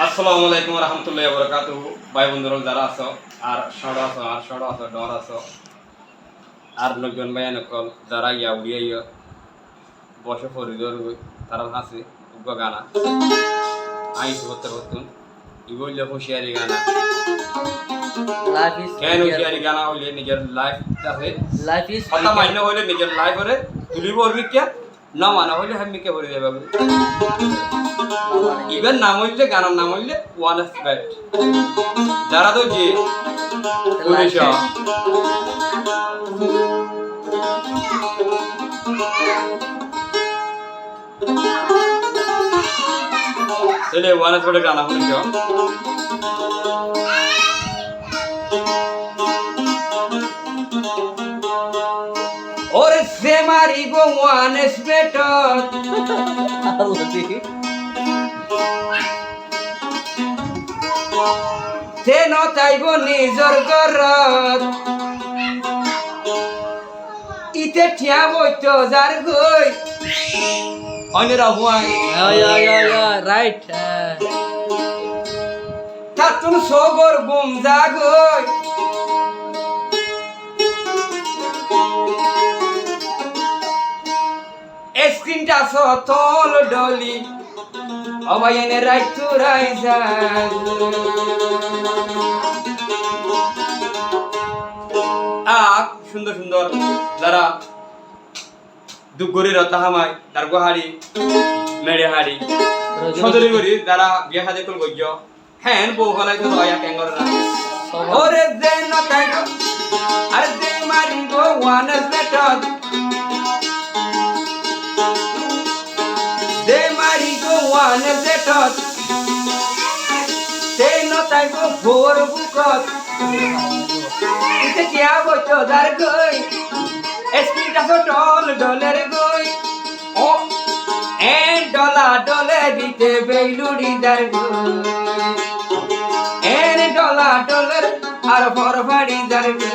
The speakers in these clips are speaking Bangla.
আসসালামু আলাইকুম রহমতুল্লাহি ওয়া বারাকাতুহু। ভাই বন্ধুরা যারা আছো আর সড় আছো ডর আছো আর লোকজন ভাই নকল যারা ইয়া উড়িয়া ইয়া বসে ফরিদর তারা হাসি উগ্র গানা আই করতে করতুন ইবইলে হুঁশিয়ারি গানা লাইফ ইজ কেন হুঁশিয়ারি গানা হইলে নিজের লাইফ আছে লাইফ ইজ কথা মান্য হইলে নিজের লাইফ হরে তুলিব অর্বিকা না মানা হইলে হামিকে ভরে দেবে ইভেন নাম হইলে গানার নাম হইলে ওয়ান এক্সপেক্ট যারা তো যে পুলিশ চলে ওয়ান এক্সপেক্ট গানা পুলিশ ওরে সে মারি গো ওয়ান এক্সপেক্ট সে নতাইব নিজর ঘরত ইতে ঠিয়া বইতো যার গই অনেরা হুয়াই রাইট তাতুন সগর গুম জাগই স্ক্রিনটা সতল ডলি অবায়নে রাইট টু রাইজা সুন্দর সুন্দর যারা দুপুরের তাহামাই তার গোহাড়ি মেরে হাড়ি সদরি করি যারা বিয়ে সাজে কল গজ্য হ্যান বউ হলাই তো লয়া কেঙ্গর না ওরে যে নতাই গো আর যে মারি গো ওয়ান সেটত যে মারি গো ওয়ান সেটত সে নতাই গো ভোর বুকত ইতে কিয়া বইতো যার গই স্পিডটা টল ডলের গই ও এ ডলা ডলে দিতে বেলুড়ি যার গই এ ডলা ডলের আর ফরফাড়ি যার গই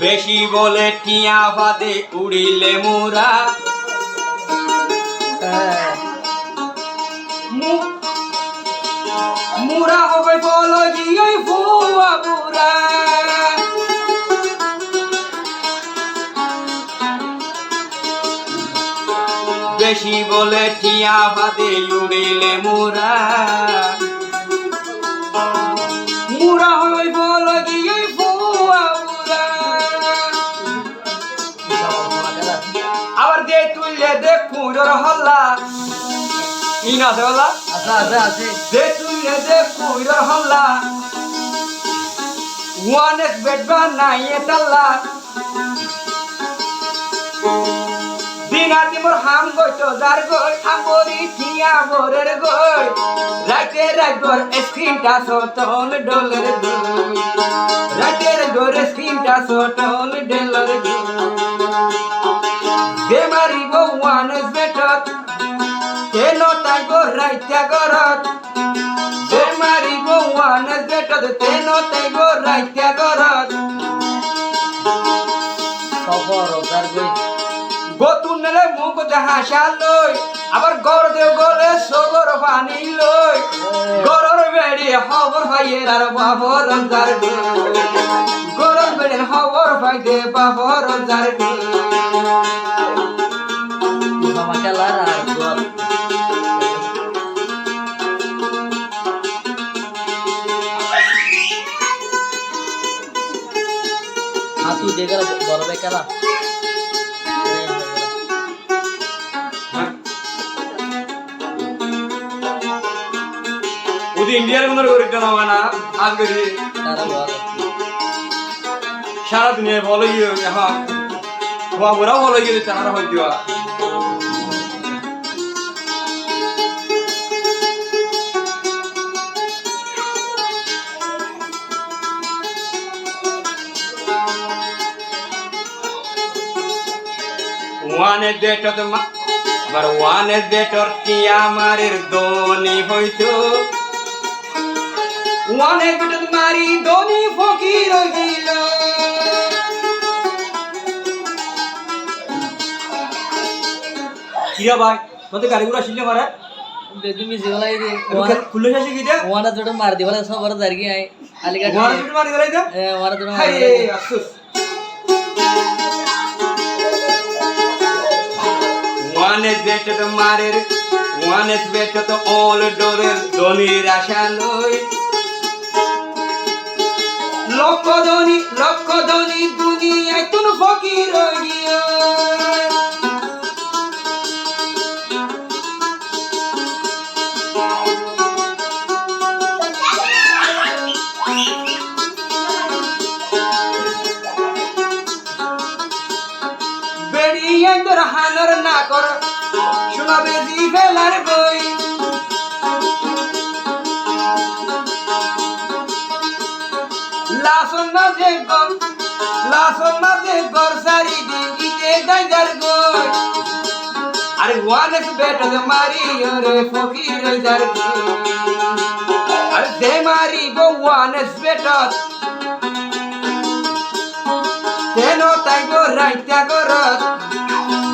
বেশি বলে টিয়া বাদে উড়িলে মোরা মুরা হবে বলো গিয়ে ফুয়া বুড়া বেশি বলে টিয়া বাদে উড়িলে মোরা মুরা হবে বলো গিয়ে ফুয়া আবার দে তুইলে দে কুড়োর হল্লা ইন আছে হল্লা আছে দে তুইলে দে কুড়োর হল্লা ওয়ান এক্স বেড বানাইয়ে তাল্লা দিনাতি মোর হাম গইতো যার গই আমরি টিয়া মোরের গই রাইতে রাইগর স্ক্রিনটা সতল ডলের গই রাইতে রাইগর স্ক্রিনটা সতল ডলের গই যে মারিব ওয়ান বেটত তে নতাইব রাইতা গরত যে মারিব ওয়ান বেটত তে নতাইব রাইতা গরত খবর যার গই গতুন নেলে মুখ হাসা লই আবার গর দেও গলে সগর পানি লই গরর বেড়ি খবর ভাইয়ের আর বাবর যার গরর বেড়ির খবর ভাই দে বাবর যার মামা খেলার আর গোল হাতু দেগার বড় বেকারা ওদি ইন্ডিয়ার কোন গরিব না মানা আজ করি তারা বড় সারা দুনিয়ায় ভালো গিয়ে এখন বাবুরাও ভালো গিয়ে তারা হইতে ওয়ানে বেটত আবার ওয়ানে বেটর টিয়া মারের দনি হইতো ওয়ানে বেটত মারি দনি ফকির হইল কিরা ভাই মতে গাড়ি ঘোড়া শিখলে মারা বেদু মিছি বলাই দি খুলে শেষে কি দেয় ওয়ানা দুটো মার দি বলে সবার দাঁড়ি আই আলিগা ওয়ানে বেটত মারি গলাই দেয় ওয়ানা দুটো মার হাই আফসোস ওয়ানে বেটত মারের ওয়ানে বেটত অল ডরের দনির আশা লই লক্ষ ধনী দুনিয়ায় তুন ফকির হইয়া বেরিয়ে তোর হানার না কর শোনাবে জি ফেলার বই লাসন মাঝে গর সারি দিতে গাইজার গই আরে ওয়ানেস বেটত মারি রে ফকির যার আরে দে মারি গো ওয়ানেস বেটত তেন তাই গো রাইতা গরত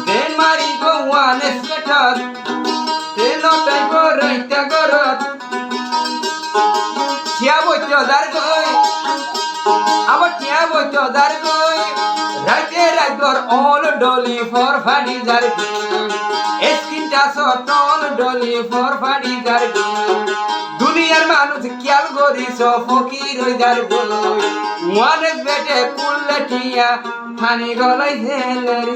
দে মারি গো ওয়ানেস বেটত তেন তাই গো রাইতা গরত কিয়া বইতো দার গই আবার কিয়া বইতো দার গই রাইতে রাইতর অল ডলি ফর ফাডি যার এসকিনটা সটল ডলি ফর ফাডি যার দুনিয়ার মানুষ কিয়াল গরিস ফকির হই যার ওয়ানেস বেটে কুল্লে টিয়া থানি গলাই ঝেলের